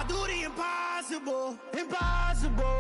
do the impossible, impossible.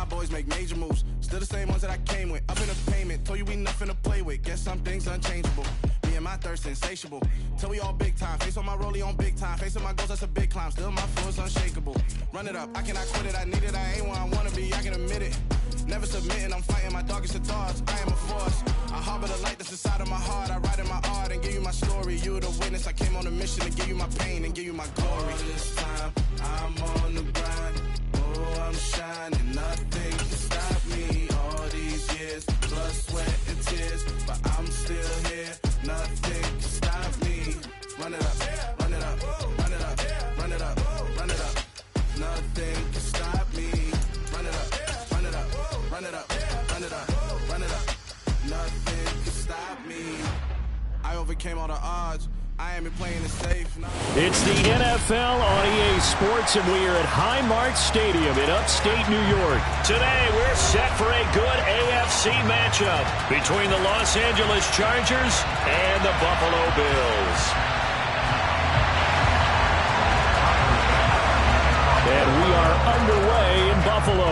Boys make major moves, still the same ones that I came with. Up in the payment, told you we nothing to play with. Guess some things unchangeable. Me and my thirst insatiable. Till we all big time. Face on my rollie on big time. Facing my goals, that's a big climb. Still my flow is unshakable. Run it up, I cannot quit it. I need it, I ain't where I wanna be. I can admit it. Never submitting, I'm fighting my darkest of thoughts. I am a force. I harbor the light that's inside of my heart. I write in my art and give you my story. You the witness. I came on a mission to give you my pain and give you my glory. All this time, I'm on the grind. Oh, I'm shining, nothing can stop me. All these years, blood, sweat, and tears, but I'm still here. Nothing can stop me. Run it up, run it up, run it up, run it up, run it up. Nothing can stop me. Run it up, run it up, run it up, run it up, run it up. Nothing can stop me. I overcame all the odds. I ain't been playing it safe. No. It's the NFL on EA Sports, and we are at Highmark Stadium in upstate New York. Today, we're set for a good AFC matchup between the Los Angeles Chargers and the Buffalo Bills. And we are underway in Buffalo.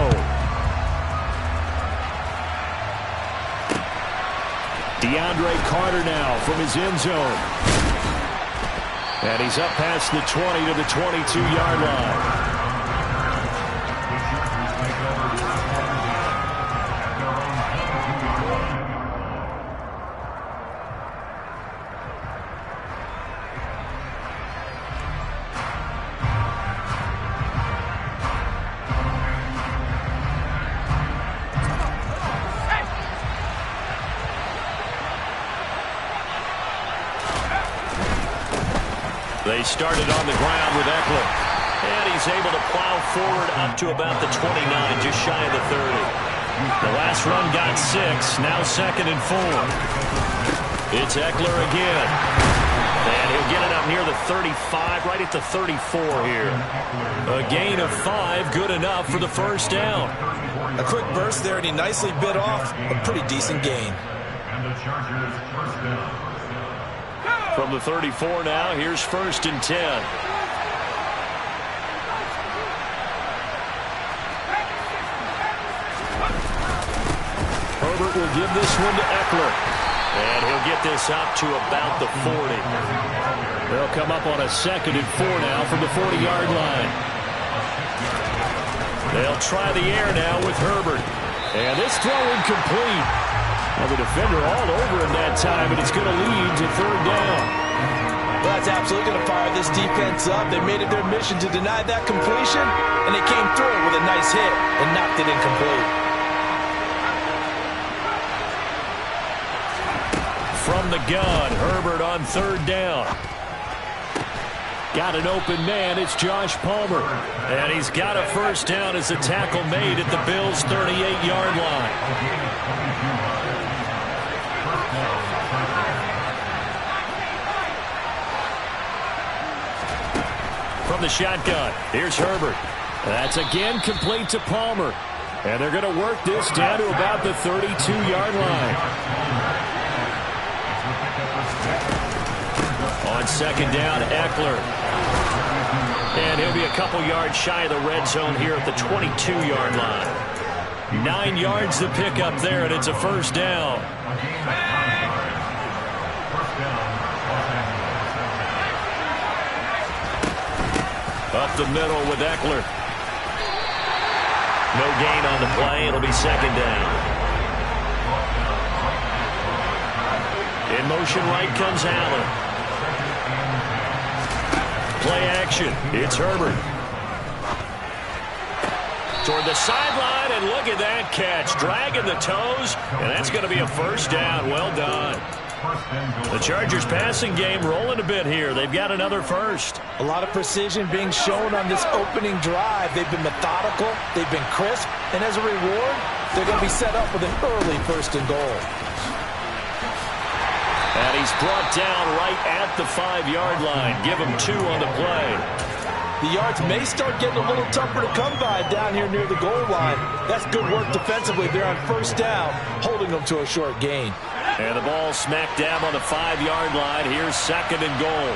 DeAndre Carter now from his end zone. And he's up past the 20 to the 22-yard line. They started on the ground with Eckler. And he's able to plow forward up to about the 29, just shy of the 30. The last run got 6, now 2nd and 4. It's Eckler again. And he'll get it up near the 35, right at the 34 here. A gain of 5, good enough for the first down. A quick burst there, and he nicely bit off a pretty decent gain. And the Chargers first down. From the 34 now, here's 1st and 10. Herbert will give this one to Eckler. And he'll get this up to about the 40. They'll come up on a 2nd and 4 now from the 40-yard line. They'll try the air now with Herbert. And this throw incomplete. Well, the defender all over him that time, and it's going to lead to 3rd down. Well, that's absolutely going to fire this defense up. They made it their mission to deny that completion, and they came through with a nice hit and knocked it incomplete. From the gun, Herbert on 3rd down. Got an open man, it's Josh Palmer. And he's got a first down as a tackle made at the Bills' 38-yard line. From the shotgun, here's Herbert. That's again complete to Palmer. And they're going to work this down to about the 32-yard line. On 2nd down, Eckler. And he'll be a couple yards shy of the red zone here at the 22-yard line. 9 yards to pick up there, and it's a first down. Up the middle with Eckler. No gain on the play. It'll be 2nd down. In motion right comes Allen. Play action. It's Herbert. Toward the sideline, and look at that catch. Dragging the toes, and that's going to be a first down. Well done. First and goal. The Chargers passing game rolling a bit here. They've got another first. A lot of precision being shown on this opening drive. They've been methodical, they've been crisp, and as a reward, they're going to be set up with an early first and goal. And he's brought down right at the 5-yard line. Give him 2 on the play. The yards may start getting a little tougher to come by down here near the goal line. That's good work defensively. They're on first down, holding them to a short gain. And the ball smack dab on the 5-yard line. Here's second and goal.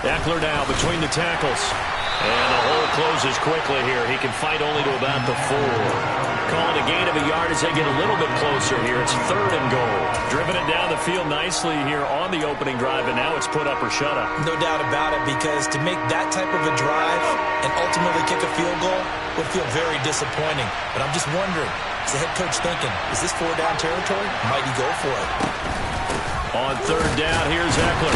Eckler now between the tackles. And the hole closes quickly here. He can fight only to about the 4. Calling a gain of a yard as they get a little bit closer here. It's third and goal. Driven it down the field nicely here on the opening drive, and now it's put up or shut up. No doubt about it, because to make that type of a drive and ultimately kick a field goal would feel very disappointing. But I'm just wondering, is the head coach thinking, is this 4-down territory? Might he go for it? On third down, here's Eckler.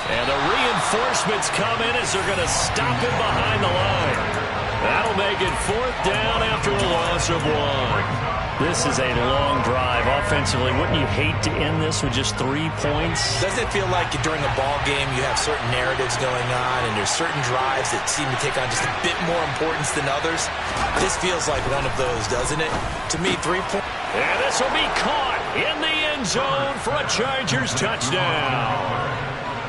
And the reinforcements come in as they're going to stop him behind the line. That'll make it fourth down after a loss of 1. This is a long drive offensively. Wouldn't you hate to end this with just 3 points? Doesn't it feel like during a ball game you have certain narratives going on and there's certain drives that seem to take on just a bit more importance than others? This feels like one of those, doesn't it? To me, 3 points. And this will be caught in the end zone for a Chargers touchdown.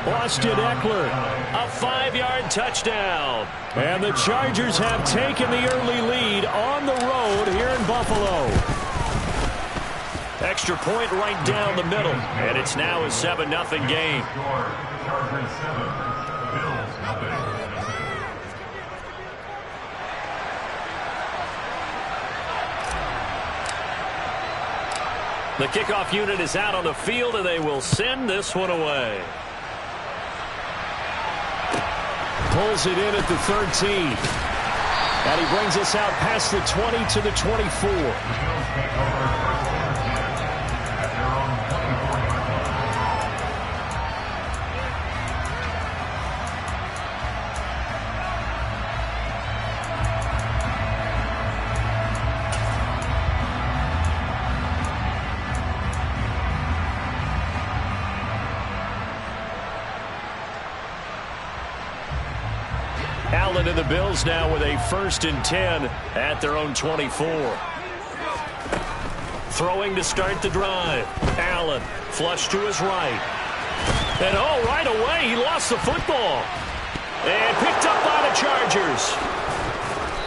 Austin Eckler, a 5-yard touchdown. And the Chargers have taken the early lead on the road here in Buffalo. Extra point right down the middle. And it's now a 7-0 game. Chargers 7, Bills 0. The kickoff unit is out on the field, and they will send this one away. Pulls it in at the 13. And he brings us out past the 20 to the 24. Allen and the Bills now with a 1st and 10 at their own 24. Throwing to start the drive. Allen flush to his right. And right away he lost the football. And picked up by the Chargers.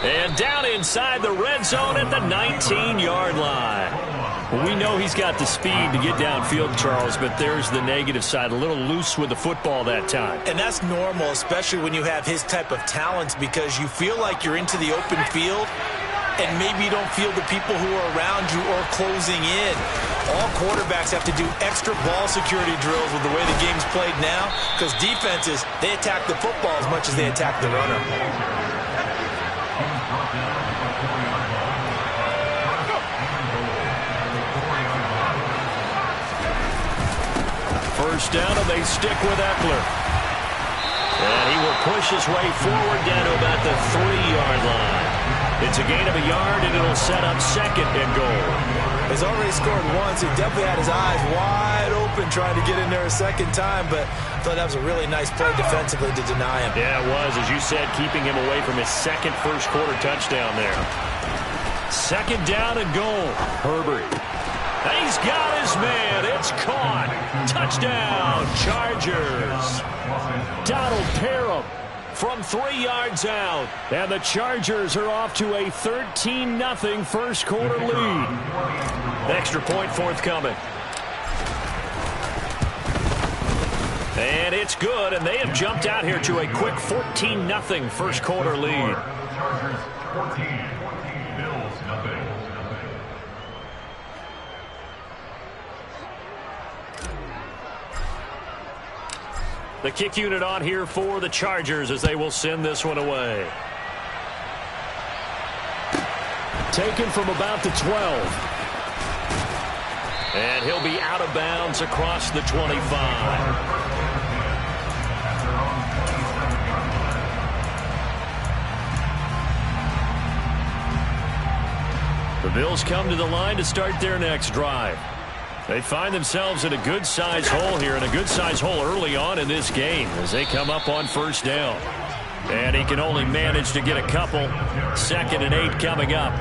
And down inside the red zone at the 19-yard line. We know he's got the speed to get downfield, Charles, but there's the negative side. A little loose with the football that time. And that's normal, especially when you have his type of talents, because you feel like you're into the open field and maybe you don't feel the people who are around you or closing in. All quarterbacks have to do extra ball security drills with the way the game's played now, because defenses, they attack the football as much as they attack the runner. First down, and they stick with Eckler. And he will push his way forward down to about the 3-yard line. It's a gain of a yard, and it'll set up second and goal. He's already scored once. He definitely had his eyes wide open trying to get in there a second time, but I thought that was a really nice play defensively to deny him. Yeah, it was, as you said, keeping him away from his second first-quarter touchdown there. Second down and goal. Herbert. He's got his man. It's caught. Touchdown, Chargers. Donald Parham from 3 yards out. And the Chargers are off to a 13-0 first-quarter lead. Extra point forthcoming. And it's good, and they have jumped out here to a quick 14-0 first-quarter lead. Chargers 14, Bills 0. The kick unit on here for the Chargers as they will send this one away. Taken from about the 12. And he'll be out of bounds across the 25. The Bills come to the line to start their next drive. They find themselves in a good-sized hole here, and a good-sized hole early on in this game as they come up on first down. And he can only manage to get a couple. 2nd and 8 coming up.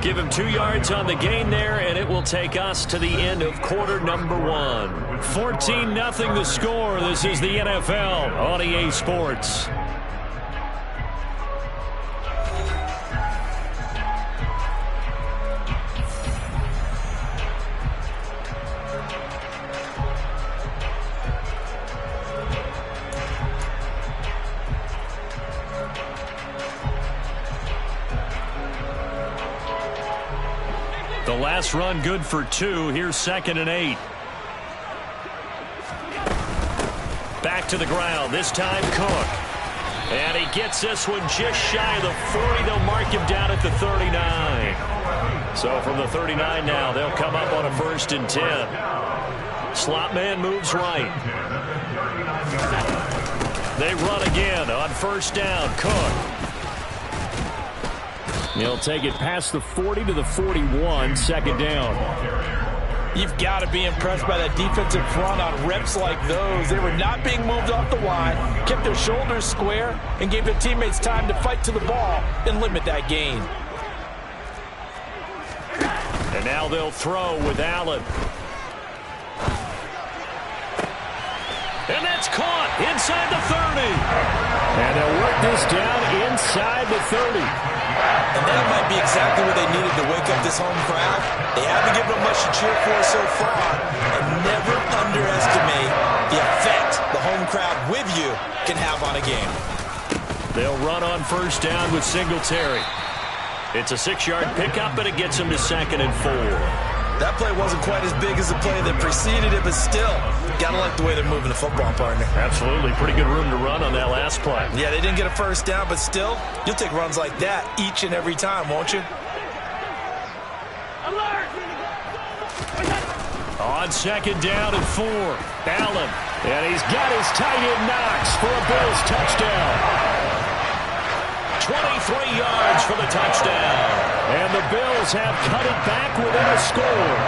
Give him 2 yards on the gain there, and it will take us to the end of quarter number 1. 14-0 the score. This is the NFL on EA Sports. The last run good for 2. Here's 2nd and 8. Back to the ground. This time Cook. And he gets this one just shy of the 40. They'll mark him down at the 39. So from the 39 now, they'll come up on a 1st and 10. Slot man moves right. They run again on 1st down. Cook. He'll take it past the 40 to the 41, 2nd down. You've got to be impressed by that defensive front on reps like those. They were not being moved off the line, kept their shoulders square, and gave their teammates time to fight to the ball and limit that gain. And now they'll throw with Allen. And that's caught inside the 30. And they'll work this down inside the 30. And that might be exactly what they needed to wake up this home crowd. They haven't given them much to cheer for so far. And never underestimate the effect the home crowd with you can have on a game. They'll run on 1st down with Singletary. It's a 6-yard pickup, but it gets them to 2nd and 4. That play wasn't quite as big as the play that preceded it, but still, gotta like the way they're moving the football, partner. Absolutely. Pretty good room to run on that last play. Yeah, they didn't get a 1st down, but still, you'll take runs like that each and every time, won't you? On 2nd down and 4. Allen. And he's got his tight end Knox for a Bills touchdown. 23 yards for the touchdown. And the Bills have cut it back within a score.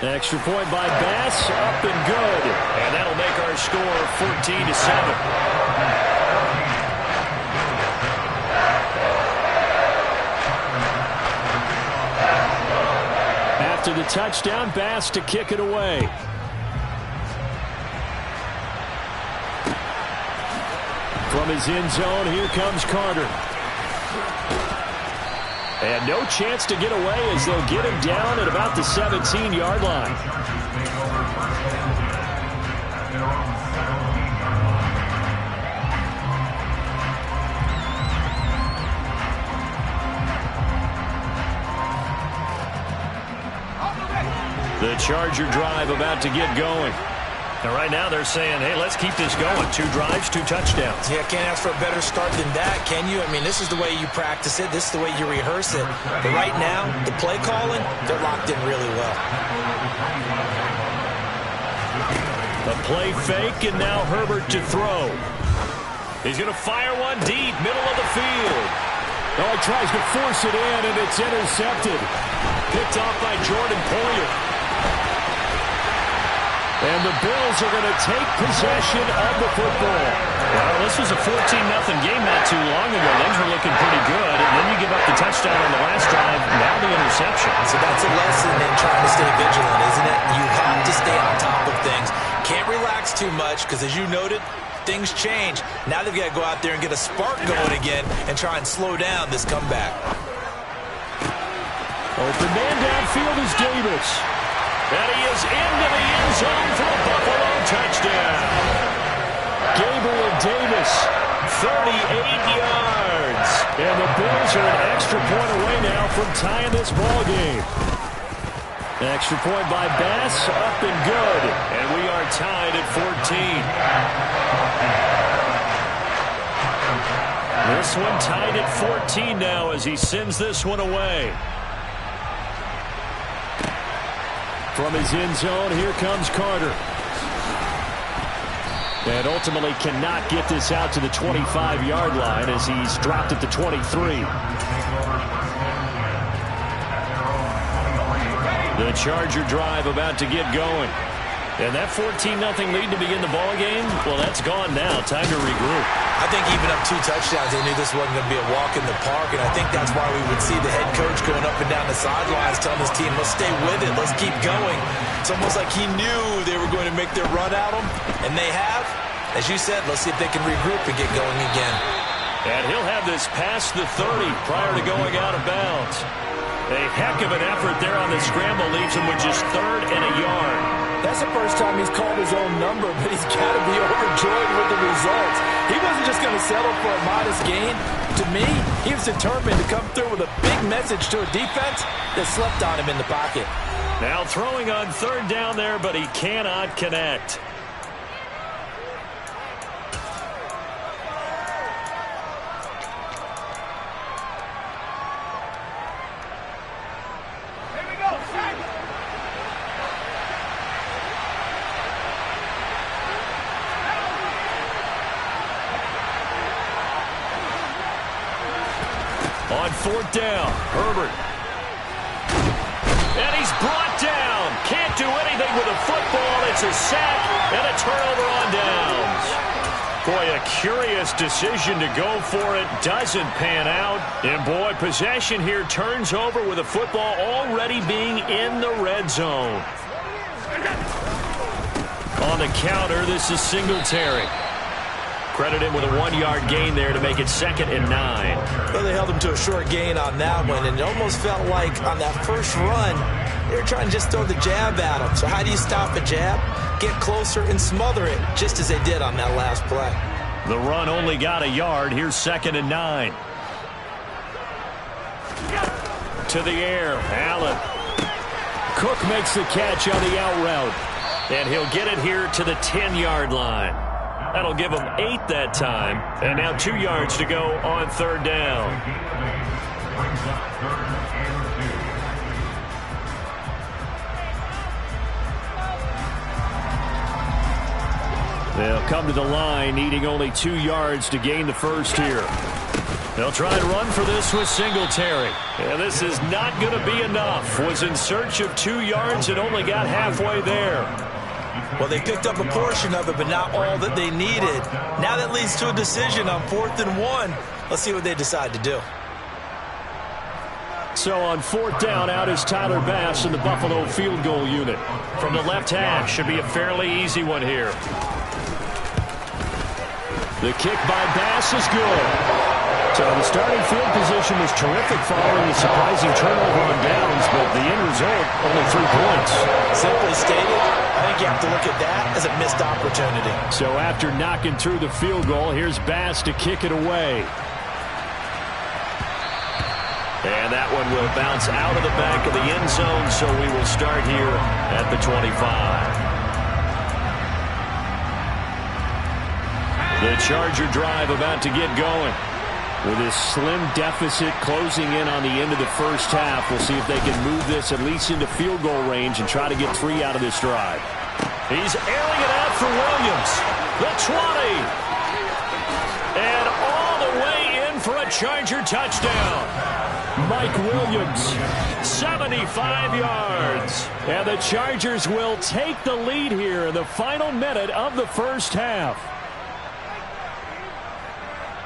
Extra point by Bass, up and good. And that'll make our score 14-7. After the touchdown, Bass to kick it away. From his end zone, here comes Carter. And no chance to get away as they'll get him down at about the 17-yard line. The Charger drive about to get going. And right now they're saying, hey, let's keep this going. 2 drives, 2 touchdowns. Yeah, can't ask for a better start than that, can you? I mean, this is the way you practice it. This is the way you rehearse it. But right now, the play calling, they're locked in really well. The play fake, and now Herbert to throw. He's going to fire one deep, middle of the field. Oh, he tries to force it in, and it's intercepted. Picked off by Jordan Poyer. And the Bills are going to take possession of the football. Well, this was a 14-0 game not too long ago. Things were looking pretty good. And then you give up the touchdown on the last drive, now the interception. So that's a lesson in trying to stay vigilant, isn't it? You have to stay on top of things. Can't relax too much because, as you noted, things change. Now they've got to go out there and get a spark going again and try and slow down this comeback. Open man downfield is Davis. And he is into the end zone for a Buffalo touchdown. Gabriel Davis, 38 yards. And the Bills are an extra point away now from tying this ball game. Extra point by Bass, up and good. And we are tied at 14. This one tied at 14 now as he sends this one away. From his end zone, here comes Carter. And ultimately cannot get this out to the 25-yard line as he's dropped at the 23. The Charger drive about to get going. And that 14-0 lead to begin the ball game, well, that's gone now. Time to regroup. I think even up 2 touchdowns, they knew this wasn't going to be a walk in the park, and I think that's why we would see the head coach going up and down the sidelines telling his team, let's stay with it, let's keep going. It's almost like he knew they were going to make their run at him, and they have. As you said, let's see if they can regroup and get going again. And he'll have this past the 30 prior to going out of bounds. A heck of an effort there on the scramble leaves him with just 3rd and a yard. That's the first time he's called his own number, but he's got to be overjoyed with the results. He wasn't just going to settle for a modest gain. To me, he was determined to come through with a big message to a defense that slept on him in the pocket. Now throwing on 3rd down there, but he cannot connect. On 4th down, Herbert. And he's brought down. Can't do anything with a football. It's a sack and a turnover on downs. Boy, a curious decision to go for it. Doesn't pan out. And boy, possession here turns over with a football already being in the red zone. On the counter, this is Singletary. Credit him with a 1-yard gain there to make it 2nd and 9. Well, they held him to a short gain on that one, and it almost felt like on that first run, they were trying to just throw the jab at him. So how do you stop a jab? Get closer and smother it, just as they did on that last play. The run only got a yard. Here's 2nd and 9. To the air, Allen. Cook makes the catch on the out route, and he'll get it here to the 10-yard line. That'll give him 8 that time. And now 2 yards to go on 3rd down. They'll come to the line, needing only 2 yards to gain the first here. They'll try and run for this with Singletary. And this is not going to be enough. Was in search of 2 yards and only got halfway there. Well, they picked up a portion of it, but not all that they needed. Now that leads to a decision on 4th and 1. Let's see what they decide to do. So on 4th down, out is Tyler Bass in the Buffalo field goal unit. From the left hash, should be a fairly easy one here. The kick by Bass is good. So the starting field position was terrific following the surprising turnover on downs, but the end result, only 3 points. Simply stated, I think you have to look at that as a missed opportunity. So after knocking through the field goal, here's Bass to kick it away. And that one will bounce out of the back of the end zone, so we will start here at the 25. The Charger drive about to get going. With this slim deficit closing in on the end of the first half, we'll see if they can move this at least into field goal range and try to get 3 out of this drive. He's airing it out for Williams. The 20. And all the way in for a Charger touchdown. Mike Williams, 75 yards. And the Chargers will take the lead here in the final minute of the first half.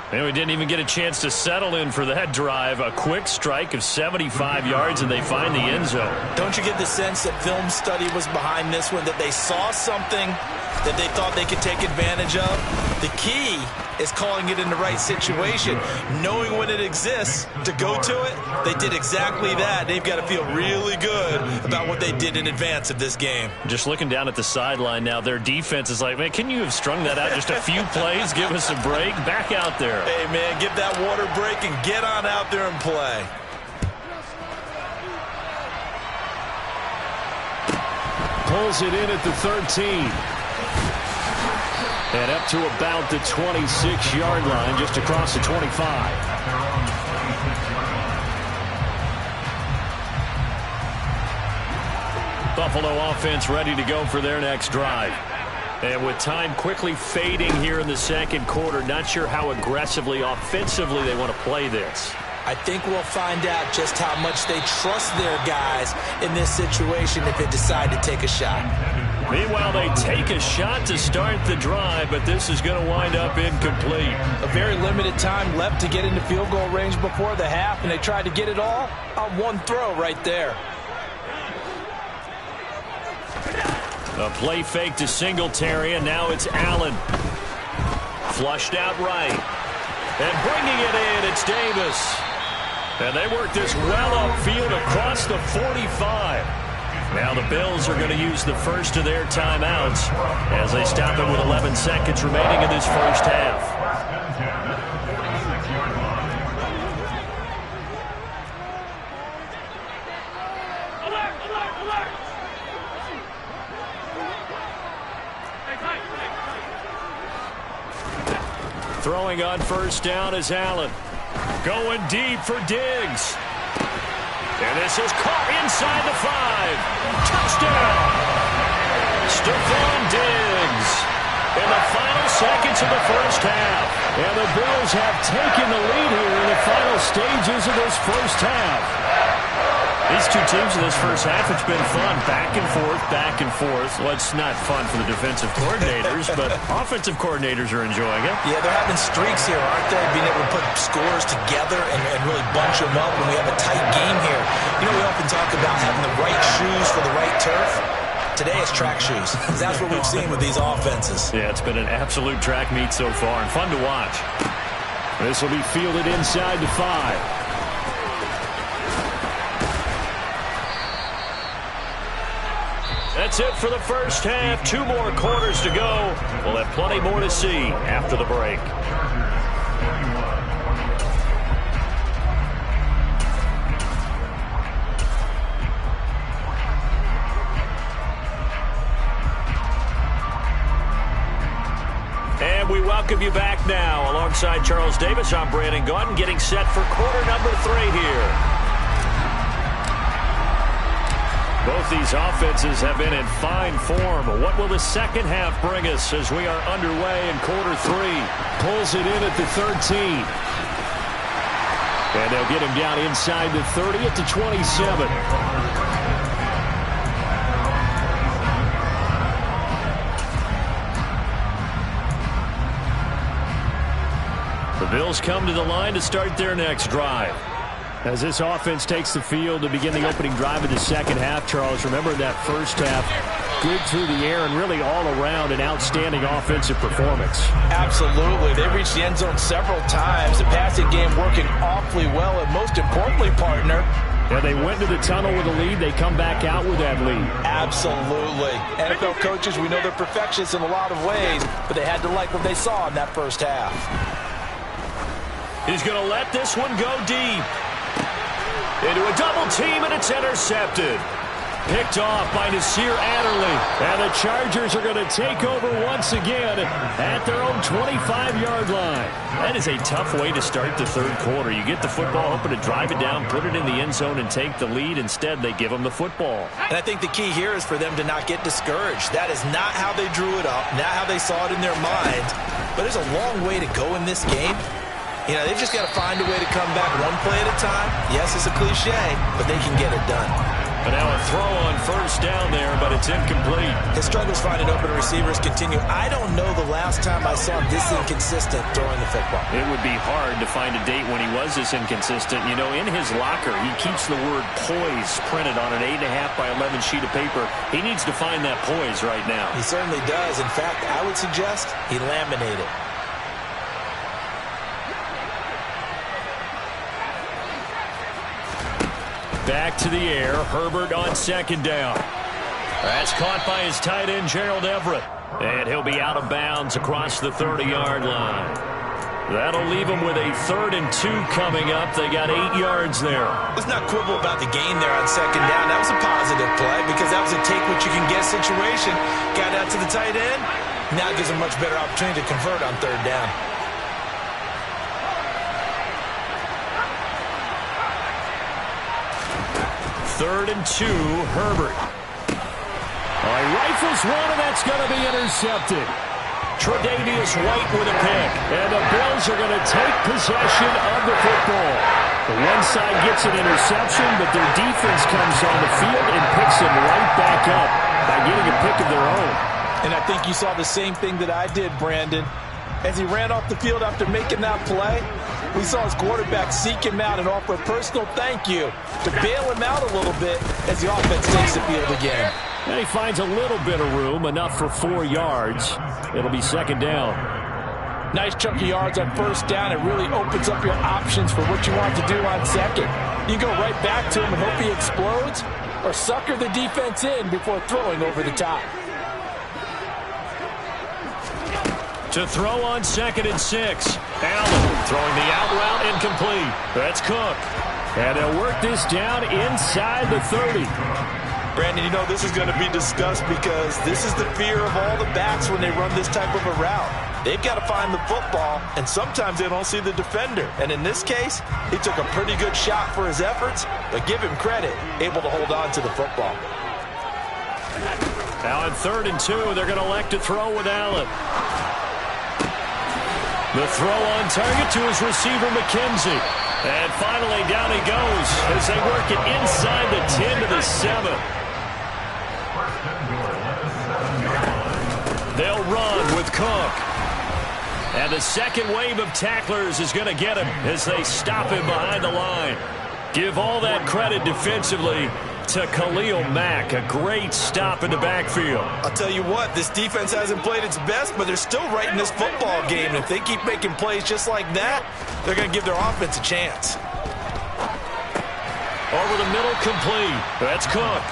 And we didn't even get a chance to settle in for that drive. A quick strike of 75 yards, and they find the end zone. Don't you get the sense that film study was behind this one, that they saw something that they thought they could take advantage of? The key is calling it in the right situation, knowing when it exists to go to it. They did exactly that. They've got to feel really good about what they did in advance of this game. Just looking down at the sideline now, their defense is like, man, can you have strung that out just a few plays? Give us a break. Back out there. Hey, man, give that water break and get on out there and play. Pulls it in at the 13. And up to about the 26-yard line, just across the 25. Buffalo offense ready to go for their next drive. And with time quickly fading here in the second quarter, not sure how aggressively, offensively they want to play this. I think we'll find out just how much they trust their guys in this situation if they decide to take a shot. Meanwhile, they take a shot to start the drive, but this is going to wind up incomplete. A very limited time left to get into field goal range before the half, and they tried to get it all on one throw right there. A play fake to Singletary, and now it's Allen. Flushed out right. And bringing it in, it's Davis. And they work this well upfield across the 45. Now the Bills are going to use the first of their timeouts as they stop it with 11 seconds remaining in this first half. Throwing on first down is Allen. Going deep for Diggs. And this is caught inside the 5. Touchdown! Stephon Diggs in the final seconds of the first half. And the Bills have taken the lead here in the final stages of this first half. These two teams in this first half, it's been fun. Back and forth, back and forth. Well, it's not fun for the defensive coordinators, but offensive coordinators are enjoying it. Yeah, they're having streaks here, aren't they? Being able to put scores together and really bunch them up when we have a tight game here. You know, we often talk about having the right shoes for the right turf. Today it's track shoes. That's what we've seen with these offenses. Yeah, it's been an absolute track meet so far and fun to watch. This will be fielded inside the 5. That's it for the first half. 2 more quarters to go. We'll have plenty more to see after the break. And we welcome you back now. Alongside Charles Davis, I'm Brandon Gaudin, getting set for quarter number 3 here. Both these offenses have been in fine form. What will the second half bring us as we are underway in quarter 3? Pulls it in at the 13. And they'll get him down inside the 30 at the 27. The Bills come to the line to start their next drive. As this offense takes the field to begin the opening drive of the second half, Charles, remember that first half, good through the air and really all around an outstanding offensive performance. Absolutely. They reached the end zone several times. The passing game working awfully well, and most importantly, partner, yeah, they went to the tunnel with a lead. They come back out with that lead. Absolutely. NFL coaches, we know they're perfectionists in a lot of ways, but they had to like what they saw in that first half. He's going to let this one go deep. Into a double team, and it's intercepted. Picked off by Nasir Adderley. And the Chargers are going to take over once again at their own 25-yard line. That is a tough way to start the third quarter. You get the football, hoping to drive it down, put it in the end zone, and take the lead. Instead, they give them the football. And I think the key here is for them to not get discouraged. That is not how they drew it up, not how they saw it in their mind. But there's a long way to go in this game. You know, they've just got to find a way to come back one play at a time. Yes, it's a cliche, but they can get it done. But now a throw on first down there, but it's incomplete. His struggles finding open receivers continue. I don't know the last time I saw him this inconsistent throwing the football. It would be hard to find a date when he was this inconsistent. You know, in his locker, he keeps the word poise printed on an 8.5 by 11 sheet of paper. He needs to find that poise right now. He certainly does. In fact, I would suggest he laminated. Back to the air. Herbert on second down. That's caught by his tight end, Gerald Everett. And he'll be out of bounds across the 30-yard line. That'll leave him with a 3rd and 2 coming up. They got 8 yards there. Let's not quibble about the gain there on second down. That was a positive play because that was a take-what-you-can-get situation. Got out to the tight end. Now gives him a much better opportunity to convert on 3rd down. 3rd and 2, Herbert. He rifles one, and that's going to be intercepted. Tre'Davious White with a pick. And the Bills are going to take possession of the football. The one side gets an interception, but their defense comes on the field and picks them right back up by getting a pick of their own. And I think you saw the same thing that I did, Brandon. As he ran off the field after making that play, we saw his quarterback seek him out and offer a personal thank you to bail him out a little bit as the offense takes the field again. And he finds a little bit of room, enough for 4 yards. It'll be second down. Nice chunk of yards on first down. It really opens up your options for what you want to do on second. You go right back to him and hope he explodes, or sucker the defense in before throwing over the top. To throw on 2nd and 6. Allen throwing the out route incomplete. That's Cook. And they'll work this down inside the 30. Brandon, you know this is going to be discussed because this is the fear of all the backs when they run this type of a route. They've got to find the football, and sometimes they don't see the defender. And in this case, he took a pretty good shot for his efforts, but give him credit, able to hold on to the football. Now on 3rd and 2, they're going to elect to throw with Allen. The throw on target to his receiver, McKenzie. And finally, down he goes as they work it inside the 10 to the 7. They'll run with Cook. And the second wave of tacklers is going to get him as they stop him behind the line. Give all that credit defensively to Khalil Mack. A great stop in the backfield. I'll tell you what, this defense hasn't played its best, but they're still right in this football game. And if they keep making plays just like that, they're going to give their offense a chance. Over the middle, complete. That's Cook.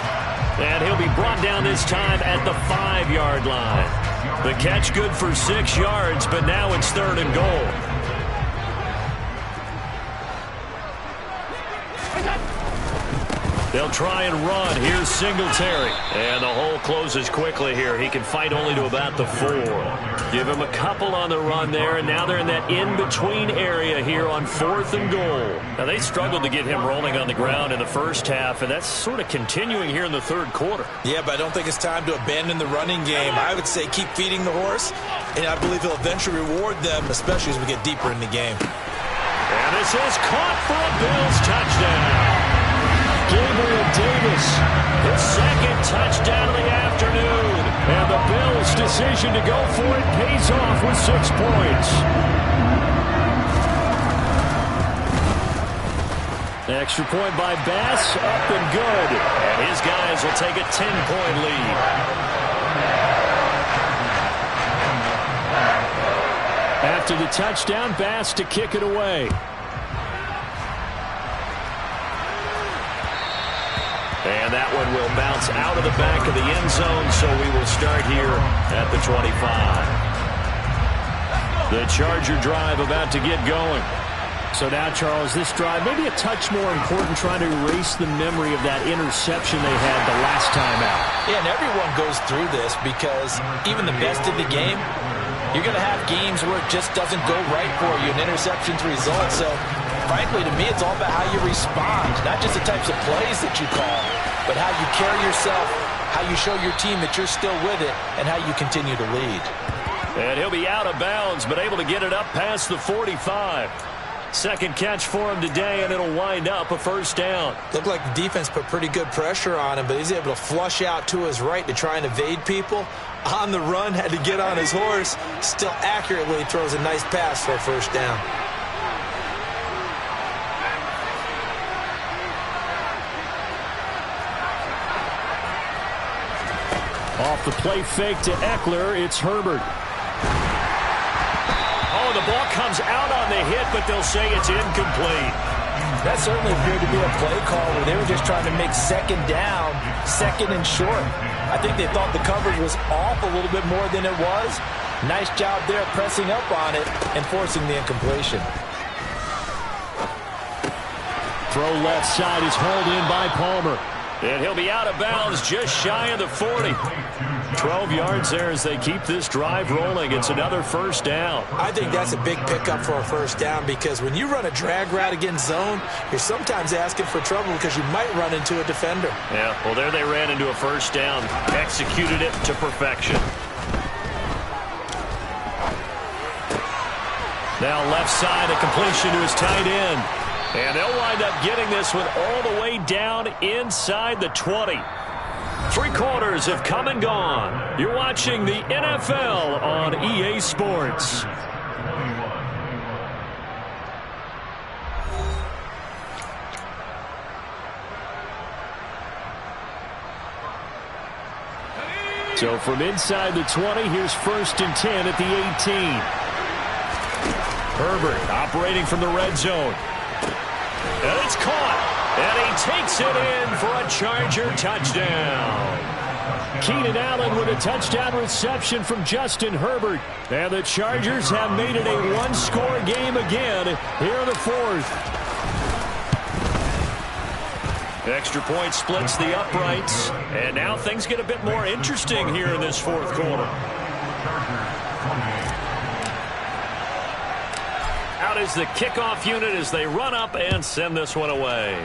And he'll be brought down this time at the 5-yard line. The catch good for 6 yards, but now it's 3rd and goal. They'll try and run. Here's Singletary. And the hole closes quickly here. He can fight only to about the 4. Give him a couple on the run there, and now they're in that in-between area here on 4th and goal. Now, they struggled to get him rolling on the ground in the first half, and that's sort of continuing here in the 3rd quarter. Yeah, but I don't think it's time to abandon the running game. I would say keep feeding the horse, and I believe he'll eventually reward them, especially as we get deeper in the game. And this is caught for a Bills touchdown. Gabriel Davis, his 2nd touchdown of the afternoon. And the Bills' decision to go for it pays off with 6 points. Extra point by Bass, up and good. And his guys will take a 10-point lead. After the touchdown, Bass to kick it away. And that one will bounce out of the back of the end zone, so we will start here at the 25. The Charger drive about to get going. So now, Charles, this drive maybe a touch more important, trying to erase the memory of that interception they had the last time out. Yeah, and everyone goes through this because even the best in the game, you're going to have games where it just doesn't go right for you, and interceptions result. So, frankly, to me, it's all about how you respond, not just the types of plays that you call, but how you carry yourself, how you show your team that you're still with it, and how you continue to lead. And he'll be out of bounds, but able to get it up past the 45. Second catch for him today, and it'll wind up a 1st down. Looked like the defense put pretty good pressure on him, but he's able to flush out to his right to try and evade people. On the run, had to get on his horse. Still accurately throws a nice pass for a 1st down. Off the play fake to Eckler, it's Herbert. Oh, the ball comes out on the hit, but they'll say it's incomplete. That certainly appeared to be a play call where they were just trying to make 2nd down, 2nd and short. I think they thought the coverage was off a little bit more than it was. Nice job there pressing up on it and forcing the incompletion. Throw left side is hauled in by Palmer. And he'll be out of bounds just shy of the 40. 12 yards there as they keep this drive rolling. It's another first down. I think that's a big pickup for a first down because when you run a drag route against zone, you're sometimes asking for trouble because you might run into a defender. Yeah, well, there they ran into a first down. Executed it to perfection. Now left side, a completion to his tight end. And they'll wind up getting this one all the way down inside the 20. 3 quarters have come and gone. You're watching the NFL on EA Sports. So from inside the 20, here's 1st and 10 at the 18. Herbert operating from the red zone. And it's caught. And he takes it in for a Charger touchdown. Keenan Allen with a touchdown reception from Justin Herbert. And the Chargers have made it a one-score game again here in the 4th. Extra point splits the uprights. And now things get a bit more interesting here in this 4th quarter. Out is the kickoff unit as they run up and send this one away.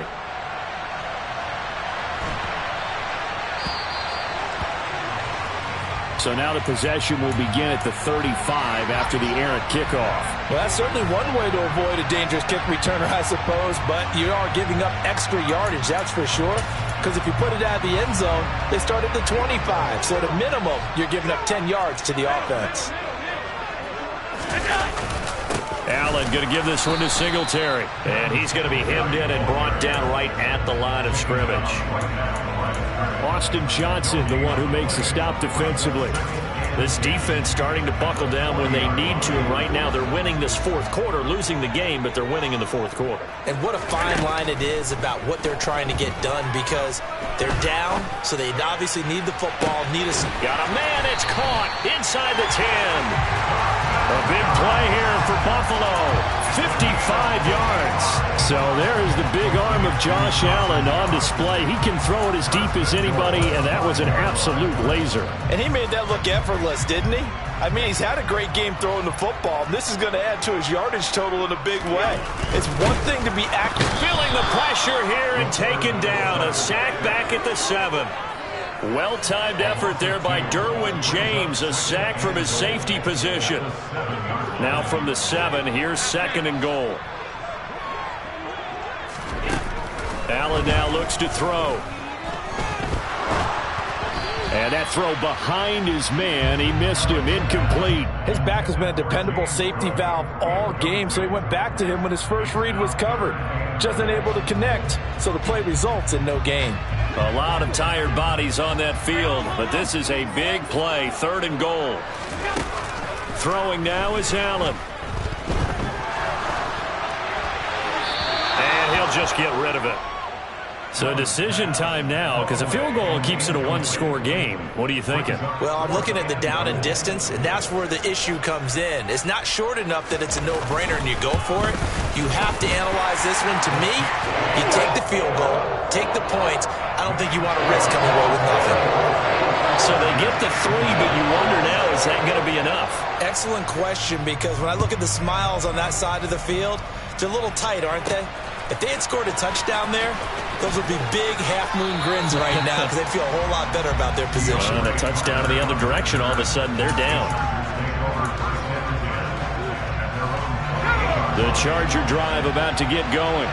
So now the possession will begin at the 35 after the errant kickoff. Well, that's certainly one way to avoid a dangerous kick returner, I suppose, but you are giving up extra yardage, that's for sure. Because if you put it out of the end zone, they start at the 25. So at a minimum, you're giving up 10 yards to the offense. Allen going to give this one to Singletary. And he's going to be hemmed in and brought down right at the line of scrimmage. Austin Johnson, the one who makes the stop defensively. This defense starting to buckle down when they need to. And right now they're winning this 4th quarter, losing the game, but they're winning in the 4th quarter. And what a fine line it is about what they're trying to get done because they're down, so they obviously need the football. Got a man, it's caught inside the 10. A big play here for Buffalo. 55 yards. So there is the big arm of Josh Allen on display. He can throw it as deep as anybody, and that was an absolute laser. And he made that look effortless, didn't he? I mean, he's had a great game throwing the football. This is going to add to his yardage total in a big way. It's one thing to be accurate. Feeling the pressure here and taken down. A sack back at the 7. Well-timed effort there by Derwin James. A sack from his safety position. Now from the 7, here's 2nd and goal. Allen now looks to throw. And that throw behind his man. He missed him. Incomplete. His back has been a dependable safety valve all game, so he went back to him when his first read was covered. Just unable to connect, so the play results in no gain. A lot of tired bodies on that field, but this is a big play. 3rd and goal. Throwing now is Allen. And he'll just get rid of it. So decision time now, because a field goal keeps it a one-score game. What are you thinking? Well, I'm looking at the down and distance, and that's where the issue comes in. It's not short enough that it's a no-brainer and you go for it. You have to analyze this one. To me, you take the field goal, take the points. I don't think you want to risk coming away with nothing. So they get the 3, but you wonder now, is that going to be enough? Excellent question, because when I look at the smiles on that side of the field, they're a little tight, aren't they? If they had scored a touchdown there, those would be big half-moon grins right now because they'd feel a whole lot better about their position. And a touchdown in the other direction, all of a sudden they're down. The Charger drive about to get going.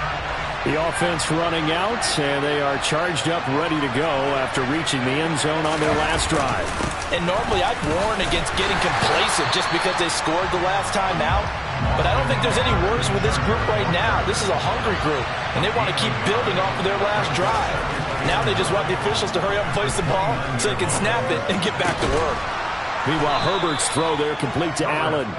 The offense running out, and they are charged up, ready to go after reaching the end zone on their last drive. And normally I'd warn against getting complacent just because they scored the last time out. But I don't think there's any worries with this group right now. This is a hungry group, and they want to keep building off of their last drive. Now they just want the officials to hurry up and place the ball so they can snap it and get back to work. Meanwhile, Herbert's throw there complete to Allen.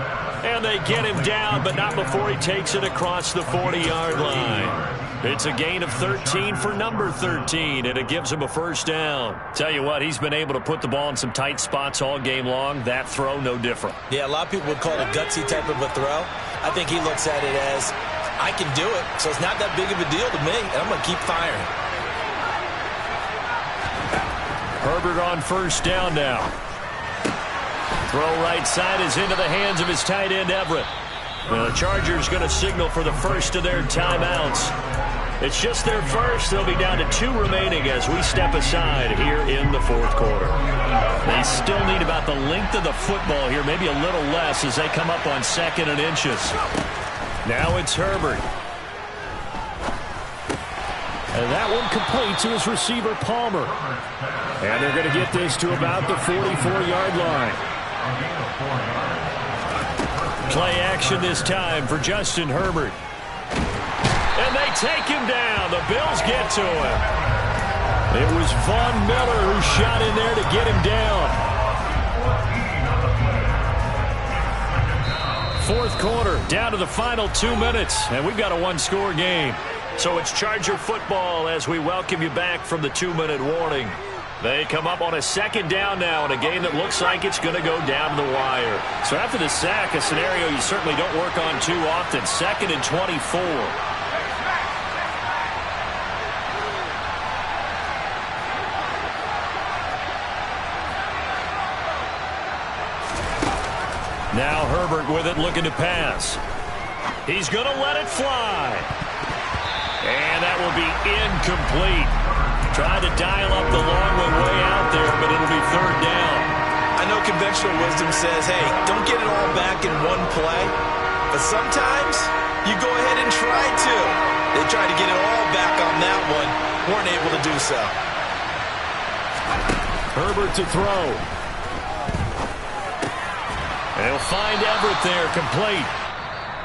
And they get him down, but not before he takes it across the 40-yard line. It's a gain of 13 for number 13, and it gives him a first down. Tell you what, he's been able to put the ball in some tight spots all game long. That throw, no different. Yeah, a lot of people would call it a gutsy type of a throw. I think he looks at it as, I can do it, so it's not that big of a deal to me, and I'm going to keep firing. Herbert on first down now. Throw right side is into the hands of his tight end, Everett. The Chargers going to signal for the first of their timeouts. It's just their first. They'll be down to 2 remaining as we step aside here in the fourth quarter. They still need about the length of the football here, maybe a little less as they come up on 2nd and inches. Now it's Herbert. And that one complete to his receiver, Palmer. And they're going to get this to about the 44-yard line. Play action this time for Justin Herbert. And they take him down. The Bills get to him. It was Von Miller who shot in there to get him down. Fourth quarter, down to the final 2 minutes, and we've got a 1-score game. So it's Charger football as we welcome you back from the 2-minute warning. They come up on a 2nd down now in a game that looks like it's going to go down to the wire. So after the sack, a scenario you certainly don't work on too often. 2nd and 24. Now Herbert with it, looking to pass. He's going to let it fly. And that will be incomplete. Trying to dial up the long one way out there, but it'll be 3rd down. I know conventional wisdom says, hey, don't get it all back in one play. But sometimes you go ahead and try to. They tried to get it all back on that one. Weren't able to do so. Herbert to throw. They'll find Everett there, complete.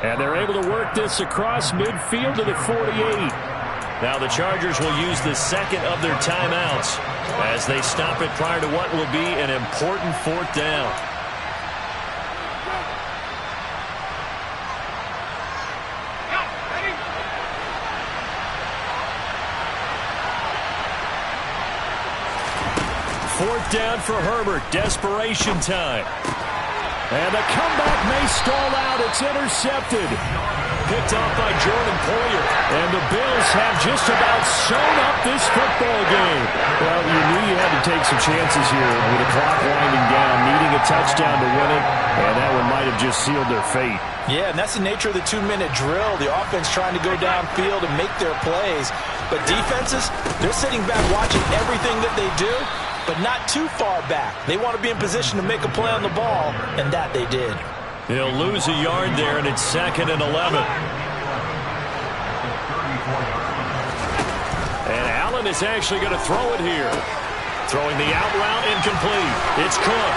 And they're able to work this across midfield to the 48. Now the Chargers will use the 2nd of their timeouts as they stop it prior to what will be an important 4th down. Fourth down for Herbert. Desperation time. And the comeback may stall out. It's intercepted. Picked off by Jordan Poyer. And the Bills have just about sewn up this football game. Well, you knew you had to take some chances here with the clock winding down, needing a touchdown to win it, and that one might have just sealed their fate. Yeah, and that's the nature of the 2-minute drill. The offense trying to go downfield and make their plays. But defenses, they're sitting back watching everything that they do, but not too far back. They want to be in position to make a play on the ball, and that they did. He'll lose a yard there, and it's 2nd and 11. And Allen is actually going to throw it here. Throwing the out route, incomplete. It's Cook.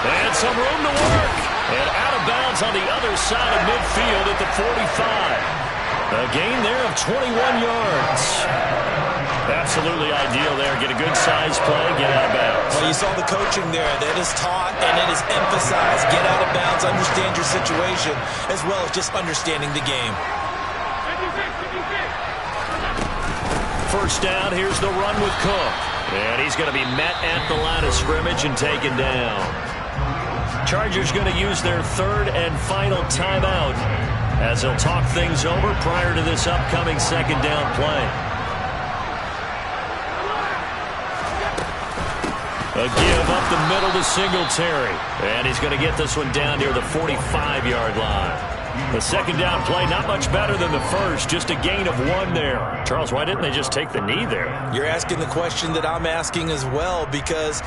And some room to work. And out of bounds on the other side of midfield at the 45. A gain there of 21 yards. Absolutely ideal there. Get a good size play, get out of bounds. Well, you saw the coaching there. That is taught and it is emphasized. Get out of bounds, understand your situation, as well as just understanding the game. First down, here's the run with Cook. And he's going to be met at the line of scrimmage and taken down. Chargers going to use their 3rd and final timeout as they'll talk things over prior to this upcoming 2nd down play. A give up the middle to Singletary. And he's going to get this one down near the 45-yard line. The 2nd down play, not much better than the first, just a gain of 1 there. Charles, why didn't they just take the knee there? You're asking the question that I'm asking as well, because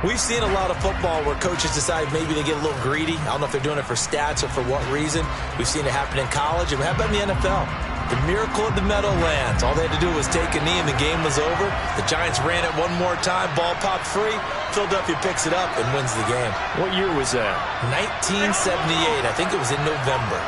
we've seen a lot of football where coaches decide maybe they get a little greedy. I don't know if they're doing it for stats or for what reason. We've seen it happen in college, and how about in the NFL? The miracle of the Meadowlands. All they had to do was take a knee and the game was over. The Giants ran it one more time. Ball popped free. Philadelphia picks it up and wins the game. What year was that? 1978. I think it was in November.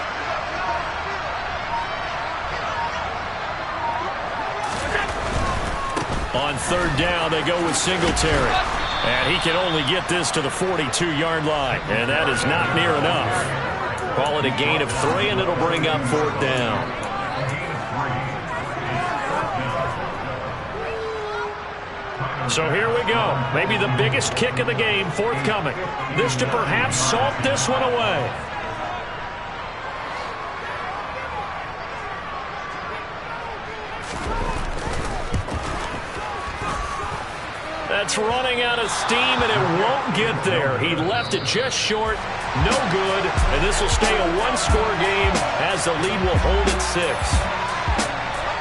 On 3rd down, they go with Singletary. And he can only get this to the 42-yard line. And that is not near enough. Call it a gain of 3, and it'll bring up 4th down. So here we go. Maybe the biggest kick of the game forthcoming. This to perhaps salt this one away. That's It's running out of steam, and it won't get there. He left it just short. No good. And this will stay a one-score game as the lead will hold at 6.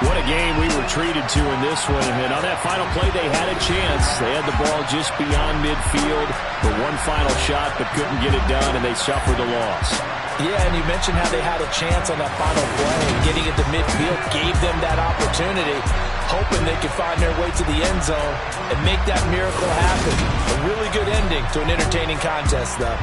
What a game we were treated to in this one. And on that final play, they had a chance. They had the ball just beyond midfield for one final shot, but couldn't get it done, and they suffered the loss. Yeah, and you mentioned how they had a chance on that final play. Getting it to midfield gave them that opportunity, hoping they could find their way to the end zone and make that miracle happen. A really good ending to an entertaining contest, though.